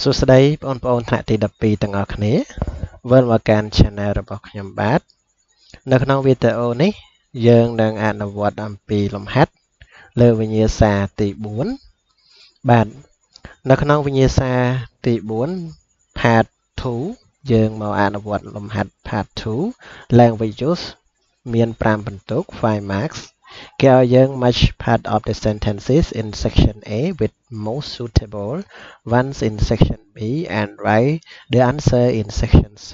សួស្តីបងប្អូនថ្នាក់ទី12ទាំងអស់គ្នាវិលមកកាន់ channel របស់ខ្ញុំបាទនៅក្នុងវីដេអូនេះយើងនឹងអនុវត្តអំពីលំហាត់លើវិញ្ញាសាទី4បាទនៅក្នុងវិញ្ញាសាទី4 part 2យើងមកអនុវត្តលំហាត់ part 2 language use មាន5បន្ទុក5 marks គេឲ្យយើង match part of the sentences in section A with most suitable ones in section B and write the answer in section C.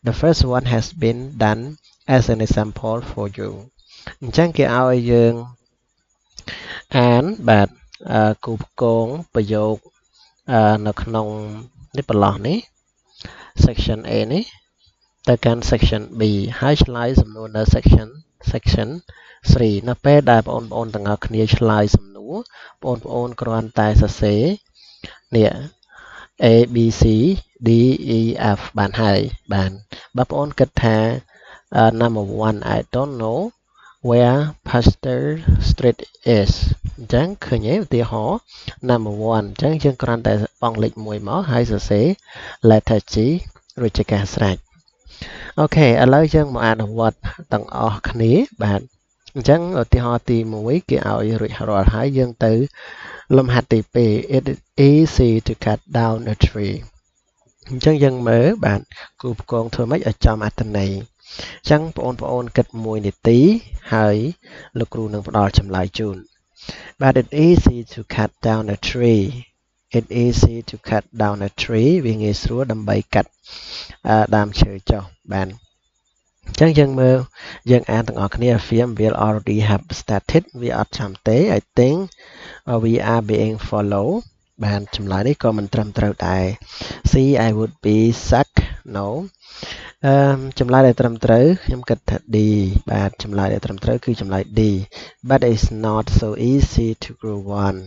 The first one has been done as an example for you. អញ្ចឹងគេឲ្យយើងអានបាទគូផ្គងប្រយោគនៅក្នុងនេះប្រឡោះនេះ section A នេះទៅកាន់ section B ហើយឆ្លើយសំណួរនៅ section 3 នៅពេលដែលបងប្អូនទាំងអស់គ្នាឆ្លើយសំណួរបងប្អូនគ្រាន់តែសរសេរនេះ A B C D E F បានហើយបាទបងប្អូនគិតថា number 1 I don't know where Pasteur Street is អញ្ចឹងឃើញទេឧទាហរណ៍ number 1 អញ្ចឹងយើងគ្រាន់តែបង់លេខ1មកហើយសរសេរ letter G រួចជាការស្រេចអូខេឥឡូវយើងមកអនុវត្តទាំងអស់គ្នាបាទអញ្ចឹងឧទាហរណ៍ទី1គេឲ្យរួចរាល់ហើយយើងទៅលំហាត់ទី2 It is easy to cut down a tree អញ្ចឹងយើងមើលបាទគូផ្គងធ្វើម៉េចឲ្យចំអត្ថន័យអញ្ចឹងបងប្អូនគិត1នាទីហើយលោកគ្រូនឹងផ្ដល់ចម្លើយជូនបាទ It easy to cut down a tree It easy to cut down a tree វាងាយស្រួលដើម្បីកាត់ដើមឈើចុះបាទអញ្ចឹងយើងមើលយើងអានទាំងអស់គ្នា film will already have started វាអត់ចាំទេ I think we are being follow បានចម្លើយនេះក៏មិនត្រឹមត្រូវដែរ See I would be suck no ចម្លើយដែលត្រឹមត្រូវខ្ញុំគិតថា D បាទចម្លើយដែលត្រឹមត្រូវគឺចម្លើយ D but it's not so easy to grow one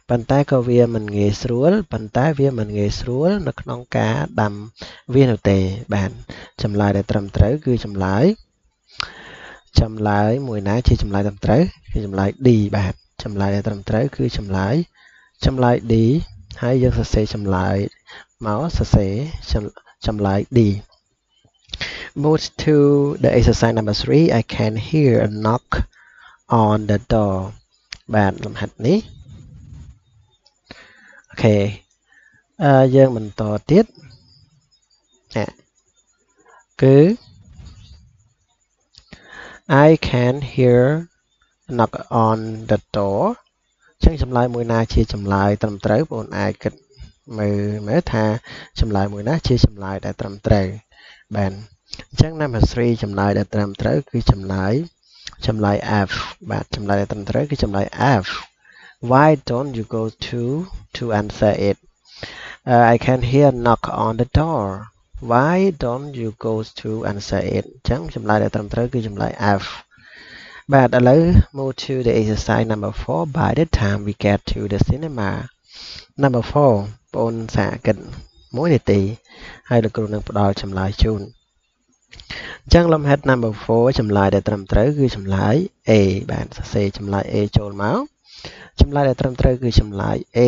ប៉ុន្តែក៏វាមិនងាយស្រួលនៅក្នុងការដាំវានោះទេបាទចម្លើយដែលត្រឹមត្រូវគឺចម្លើយមួយណាជាចម្លើយត្រឹមត្រូវគឺចម្លើយ D បាទចម្លើយដែលត្រឹមត្រូវគឺចម្លើយ D ហើយយើងសរសេរចម្លើយមកសរសេរចម្លើយ D Move to the exercise number 3 I can hear a knock on the door បាទលំហាត់នេះអូខេយើងបន្តទៀតគឺ I can hear a knock on the door ចឹងចម្លើយមួយណាជាចម្លើយត្រឹមត្រូវបងអាចគិតមើលថាចម្លើយមួយណាជាចម្លើយដែលត្រឹមត្រូវបាទអញ្ចឹង number 3ចម្លើយដែលត្រឹមត្រូវគឺចម្លើយ F បាទចម្លើយដែលត្រឹមត្រូវគឺចម្លើយ F Why don't you go to answer it I can hear a knock on the door Why don't you go to answer it អញ្ចឹងចម្លើយដែលត្រឹមត្រូវគឺចម្លើយ F បាទឥឡូវ move to the exercise number 4 by the time we get to the cinema number 4បងសាកគិត1នាទីហើយលោកគ្រូនឹងផ្ដល់ចម្លើយជូនអញ្ចឹងលំហាត់ number 4ចម្លើយដែលត្រឹមត្រូវគឺចម្លើយ A បាទសរសេរចម្លើយ A ចូលមកចម្លើយដែលត្រឹមត្រូវគឺចម្លើយ A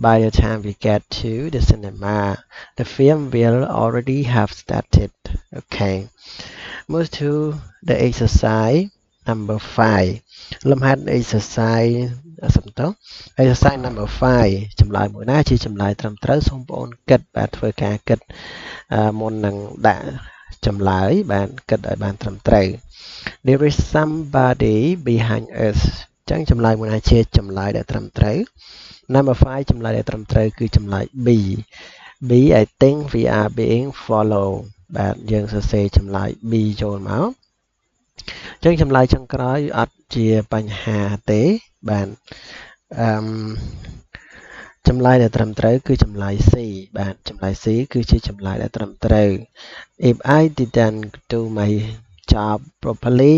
By the time we get to the cinema the film will already have started okay move to the exercise number 5លំហាត់ exercise សំទោស exercise number 5ចម្លើយមួយណាជាចម្លើយត្រឹមត្រូវសូមបងប្អូនគិតបាទធ្វើការគិតមុននឹងដាក់ចម្លើយបាទគិតឲ្យបានត្រឹមត្រូវ There is somebody behind us ចឹងចម្លើយមួយណាជាចម្លើយដែលត្រឹមត្រូវ Number 5ចម្លើយដែលត្រឹមត្រូវគឺចម្លើយ B I think we are being followed បាទយើងសរសេរចម្លើយ B ចូលមកអញ្ចឹងចម្លើយចុងក្រោយអត់ជាបញ្ហាទេបាទចម្លើយដែលត្រឹមត្រូវគឺចម្លើយ C បាទចម្លើយ C គឺជាចម្លើយដែលត្រឹមត្រូវ If I didn't do my job properly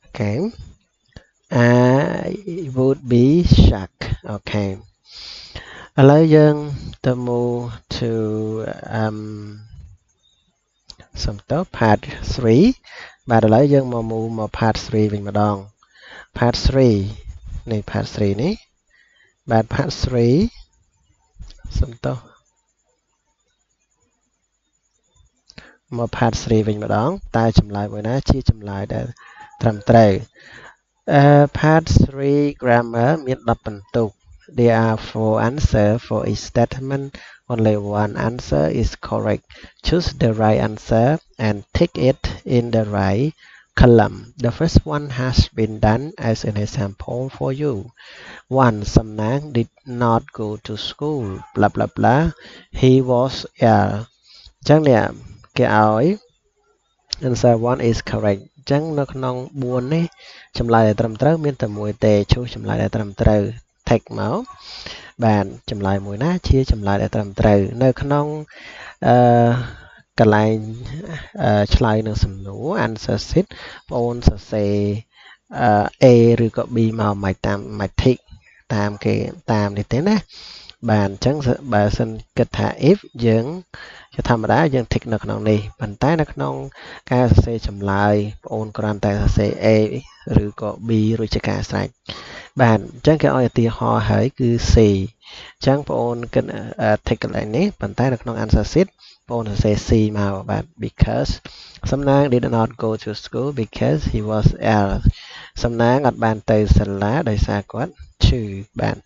okay I would be shocked okay ឥឡូវយើងទៅ move to part 3 បាទឥឡូវយើងមក move មក part 3 វិញម្ដង part 3នេះ part 3នេះបាទ part 3សំទោស មក part 3 វិញម្ដងតើចម្លើយមួយណាជាចម្លើយដែលត្រឹមត្រូវ part 3 grammar មាន10បន្ទុក there are 4 answers for each statement only one answer is correct choose the right answer and tick it in the right column the first one has been done as an example for you one Sam Nang did not go to school blah blah blah he was ill ចឹងនេះគេឲ្យ answer 1 is correct ចឹងនៅក្នុង4នេះចម្លើយដែលត្រឹមត្រូវមានតែមួយទេឈូសចម្លើយដែលត្រឹមត្រូវ take មកបានចម្លើយមួយណាជាចម្លើយដែលត្រឹមត្រូវនៅក្នុងកន្លែងឆ្លើយនឹងសំណួរ answer sheet បងអូនសរសេរA ឬក៏ B មកមិនតាម tick តាមគេតាមនេះទេណាបានអញ្ចឹងបើសិនគិតថា if យើងជាធម្មតាយើង tick នៅក្នុងនេះប៉ុន្តែនៅក្នុងការសរសេរចម្លើយបងអូនគ្រាន់តែសរសេរ A ឬក៏ B រួចជាការស្រេចបានអញ្ចឹងគេឲ្យឧទាហរណ៍ហើយគឺ C អញ្ចឹងបងអូនគិត tick កន្លែងនេះប៉ុន្តែនៅក្នុង answer sheet បងអូនសរសេរ C មកបាទ because សំណាង did not go to school because he was ill សំណាងអត់បានទៅសាលាដោយសារគាត់ឈឺបាទ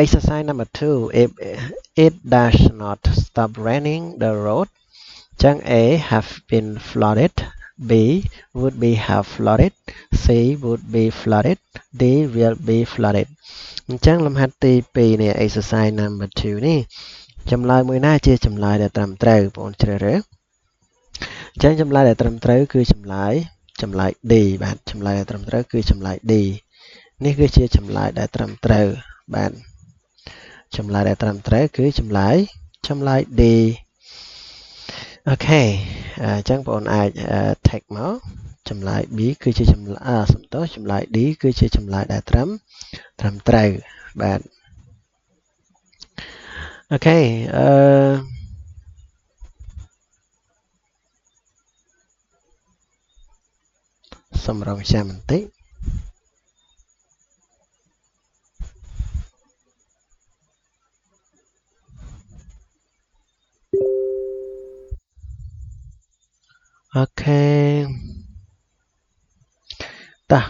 exercise number 2 if it does not stop raining the road ចឹង A have been flooded B would be have flooded C would be flooded D will be flooded អញ្ចឹងលំហាត់ទី2នេះ exercise number 2នេះចម្លើយមួយណាជាចម្លើយដែលត្រឹមត្រូវបងប្អូនជ្រើសរើសអញ្ចឹងចម្លើយដែលត្រឹមត្រូវគឺចម្លើយ D បាទចម្លើយដែលត្រឹមត្រូវគឺចម្លើយ D នេះគឺជាចម្លើយដែលត្រឹមត្រូវបាទចម្លើយដែលត្រឹមត្រូវគឺចម្លើយ D អូខេអញ្ចឹងបងប្អូនអាច take មកចម្លើយ B គឺជាចម្លើយសំទោសចម្លើយ D គឺជាចម្លើយដែលត្រឹមត្រូវបាទអូខេសម្រាប់ចាំបន្តិចអូខេតោះ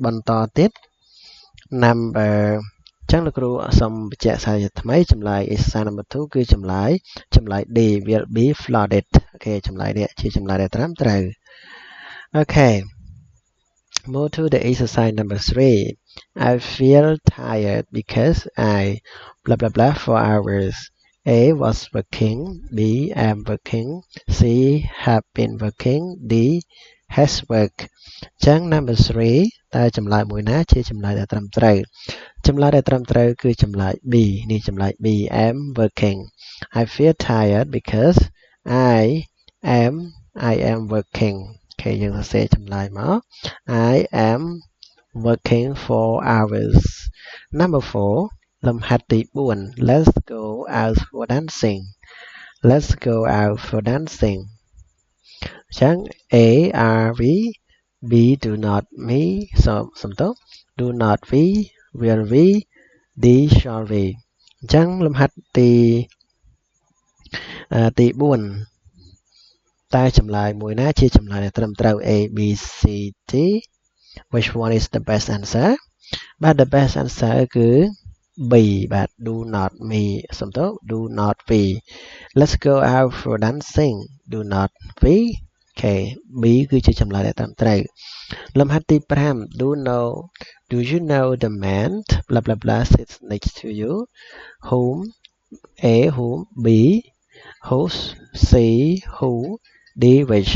បន្តទៀត number ចឹងលោកគ្រូសូមបញ្ជាក់សារជាថ្មីចម្លើយ exercise number 2 គឺចម្លើយ D will be flooded អូខេចម្លើយនេះជាចម្លើយដែលត្រឹមត្រូវអូខេ move to the exercise number 3 I feel tired because I blah blah blah for hours A was working B am working C have been working D has worked ចឹង number 3តើចម្លើយមួយណាជាចម្លើយដែលត្រឹមត្រូវចម្លើយដែលត្រឹមត្រូវគឺចម្លើយ B នេះចម្លើយ B am working I feel tired because I am working អូខេយើងសរសេរចម្លើយមក I am working for hours number 4លំហាត់ទី4 let's go out for dancing let's go out for dancing ចឹង A are we B do not me សំទោស do not we will we D shall we អញ្ចឹងលំហាត់ទី4តើចម្លើយមួយណាជាចម្លើយដែលត្រឹមត្រូវ A B C D which one is the best answer បាទ the best answer គឺ B បាទ do not me សំទោស do not we let's go out for dancing do not we អូខេ B គឺជាចម្លើយដែលត្រឹមត្រូវលំហាត់ទី5 do you know the man blah blah blah sits next to you whom A whom B whose C who D which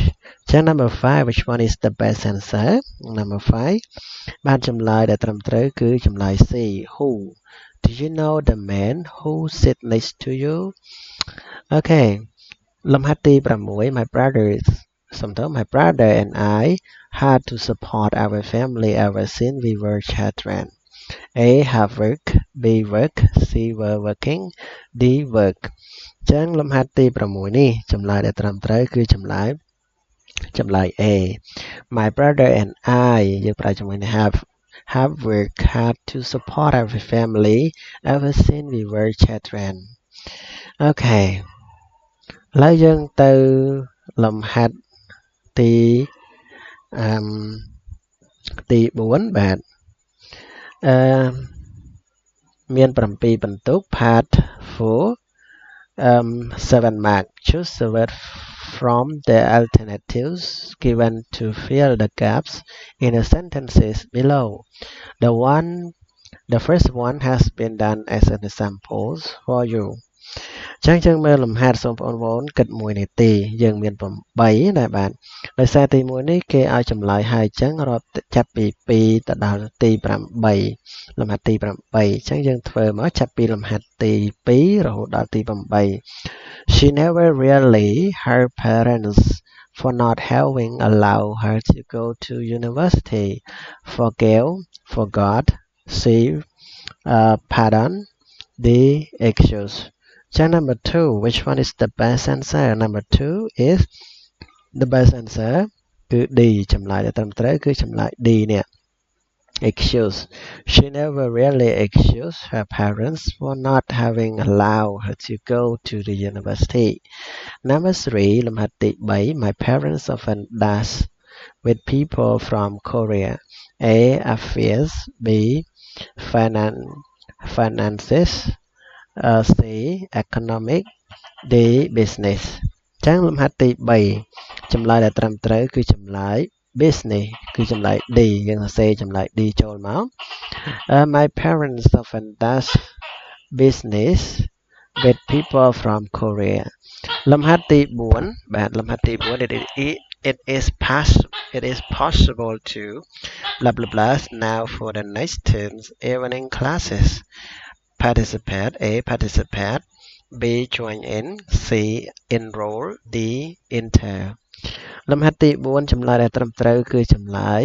ចឹង number 5 which one is the best answer number 5បានចម្លើយដែលត្រឹមត្រូវគឺចម្លើយ C who do you know the man who sit next to you អូខេលំហាត់ទី6 my brothers my brother and I had to support our family ever since we were children A have work B work C were working D work ចឹងលំហាត់ទី6នេះចម្លើយដែលត្រឹមត្រូវគឺចម្លើយ A my brother and I យើងប្រើជាមួយនឹង have worked hard to support our family ever since we were children អូខេ ឡើយយើងទៅលំហាត់ទីទី4បាទមាន7បន្ទុក part 4 7 mark choose the word from the alternatives given to fill the gaps in the sentences below the first one has been done as an example for you ចឹងយើងមើលលំហាត់សូមបងប្អូនគិត1នាទីយើងមាន8ដែរបាទដោយសារទី1នេះគេឲ្យចម្លើយហើយចឹងរាប់ចាប់ពី2ទៅដល់ទី8លំហាត់ទី8ចឹងយើងធ្វើមកចាប់ពីលំហាត់ទី2រហូតដល់ទី8 She never really her parents for not having allowed her to go to university forgot she pardon the excuse number 2 which one is the best answer number 2 is the best answer គឺ D ចម្លើយដែលត្រឹមត្រូវគឺចម្លើយ D នេះ excuse she never really excused her parents for not having allowed her to go to the university number 3 លំហាត់ទី3 my parents often dash with people from Korea A affairs B finances C economic D business ចឹងលំហាត់ទី3ចម្លើយដែលត្រឹមត្រូវគឺចម្លើយ business គឺចម្លើយ D យើងសរសេរចម្លើយ D ចូលមក My parents often does business with people from Korea លំហាត់ទី4បាទលំហាត់ទី4 it is possible to blah blah blah now for the next term's evening classes participate A participate B join in C enroll D enter លំហាត់ទី4ចម្លើយដែលត្រឹមត្រូវគឺចម្លើយ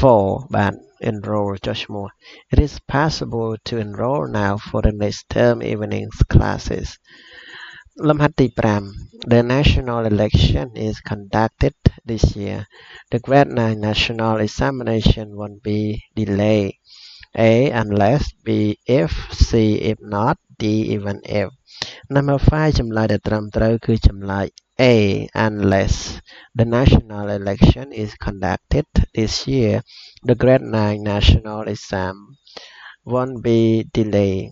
4 បាទ enroll ចុះឈ្មោះ It is possible to enroll now for the next term evening classes លំហាត់ទី5 The national election is conducted this year the grade 9 national examination won't be delayed A unless B if C if not D even if number 5ចម្លើយដែលត្រឹមត្រូវគឺចម្លើយ A unless the national election is conducted this year the grade 9 national exam won't be delayed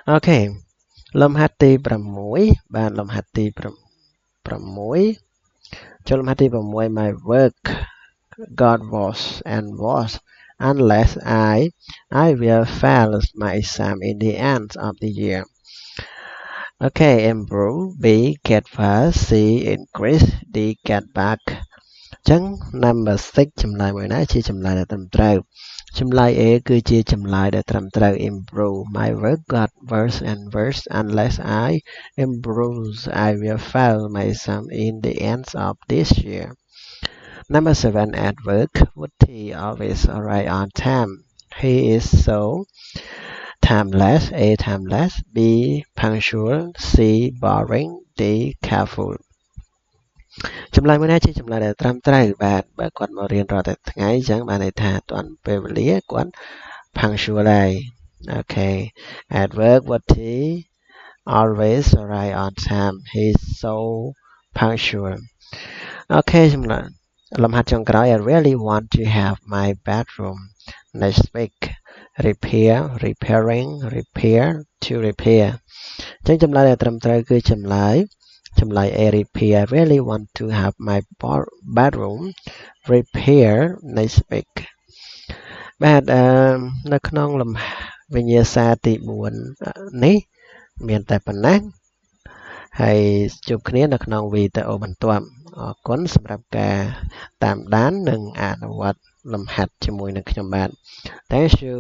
អូខេលំហាត់ទី6បាទលំហាត់ទី6ចូលលំហាត់ទី6 my work got worse and worse unless I will fail my exam in the end of the year okay improve B get fast C increase D get back ចឹង number 6ចម្លើយមួយណាជាចម្លើយដែលត្រឹមត្រូវចម្លើយ A គឺជាចម្លើយដែលត្រឹមត្រូវ improve my work got worse and worse unless I improve I will fail my exam in the end of this year number 7 at work would he always arrive on time he is so timeless A timeless B punctual C boring D careful ចម្លើយមួយណាជាចម្លើយដែលត្រឹមត្រូវបាទបើគាត់មករៀនរាល់តែថ្ងៃអញ្ចឹងបានន័យថាអត់ទាន់ពេលវេលាគាត់ punctual ហើយអូខេ at work what he always arrive on time he's so punctual អូខេចម្លើយលំហាត់ចុងក្រោយ I really want to have my bedroom next week repairing repair to repair អញ្ចឹងចម្លើយដែលត្រឹមត្រូវគឺចម្លើយA repair I really want to have my bedroom repair next week បាទនៅក្នុងលំវិញ្ញាសាទី4នេះមានតែប៉ុណ្ណេះហើយជួបគ្នានៅក្នុងវីដេអូបន្ទាប់អរគុណសម្រាប់ការតាមដាននិងអនុវត្តលំហាត់ជាមួយនឹងខ្ញុំបាទ Thank you